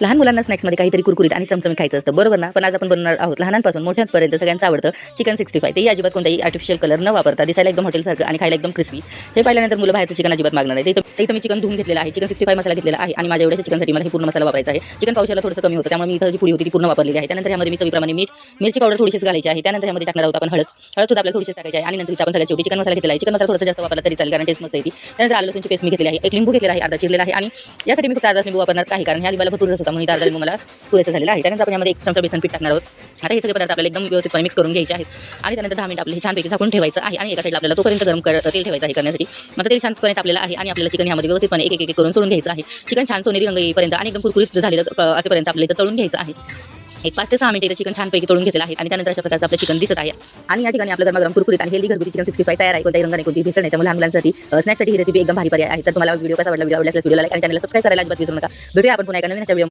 लहान मुलांना स्नॅक्समध्ये काहीतरी कुरकुरीत आणि चमचमीत खायचं असतं, बरोबर ना? पण आज आपण बनवणार आहोत लहानांपासून मोठ्यांपर्यंत सगळ्यांचं आवडतं चिकन 65. तेही अजिबात कोणताही आर्टिफिशियल कलर न वापरता, दिसायला एकदम हॉटेलसारखं आणि खायला एकदम क्रिस्पी. हे पाहिल्यानंतर मुलं बाहेरचं चिकन अजिबात मागणार नाही. इथं मी चिकन धुवून घेतलेलं आहे. चिकन 65 मसाला घेतलेला आहे आणि माझ्या एवढ्याच्या चिकनसाठी मला हे पूर्ण मसाला वापरायचा आहे. चिकन पावशेरला थोडंसं कमी होतं, त्यामुळे मी इथं जी पुडी होती ती पूर्ण वापरलेली आहे. त्यानंतर यामध्ये मी चवीप्रमाणे मीठ, मिरची पावडर थोडीशीच घालायची आहे. त्यानंतर यामध्ये टाकणार आहोत आपण हळद सुद्धा आपल्याला थोडीशीच टाकायची आहे आणि नंतर आपण सगळ्यात शेवटी चिकन मसाला घेतलेला आहे. चिकन मसाला थोडासा जास्त वापरला तरी चालेल, कारण टेस्ट मस्त येते. त्यानंतर आलं लसूणची पेस्ट मी घेतलेली आहे. एक लिंबू घेतलेला आहे, अर्धा चिरलेला आहे आणि यासाठी मी फक्त अर्धा लिंबू वापरणार आहे, कारण ह्या लिंबाला भरपूर रस होता, म्हणून अर्धा लिंबू मला पुरेसा झालेला आहे. त्यानंतर आपण यामध्ये 1 चमचा बेसन पीठ टाकणार आहोत. आता हे सगळे पदार्थ आपल्याला एकदम व्यवस्थितपणे मिक्स करून घ्यायचे आहेत आणि त्यानंतर 10 मिनिट आपल्याला हे छानपैकी झाकून ठेवायचं आहे आणि एका साईडला आपल्याला तोपर्यंत गरम तेल ठेवायचं आहे करण्यासाठी. मग तेल छानपणे तापलेलं आहे आणि आपल्याला चिकन यामध्ये व्यवस्थितपणे एक करून सोडून घ्यायचं आहे. चिकन छान सोनेरी रंग येईपर्यंत आणि एकदम कुरकुरीत झालेलं असेपर्यंत आपल्याला इथं तळून घ्यायचं आहे. एक 5 ते 6 मिनिटे चिकन छानपैकी तळून घेतलेलं आहे आणि त्यानंतर अशा प्रकारचं आपलं चिकन दिसत आहे आणि या ठिकाणी आपलं गरमागरम कुरकुरीत आणि हेल्दी घरगुती चिकन 65 तयार आहे. कोणत्याही रंगाने कोणतीही भेसळ नाही. त्यामुळे लहान मुलांसाठी स्नॅक्ससाठी ही रेसिपी एकदम भारी पर्याय आहे. तर तुम्हाला व्हिडिओ कसा वाटला, व्हिडिओ आवडल्यास व्हिडिओला लाईक आणि चॅनलला सबस्क्राइब करायला अजिबात विसरू नका. भेटूया आपण पुन्हा एका नवीन अशा व्हिडिओ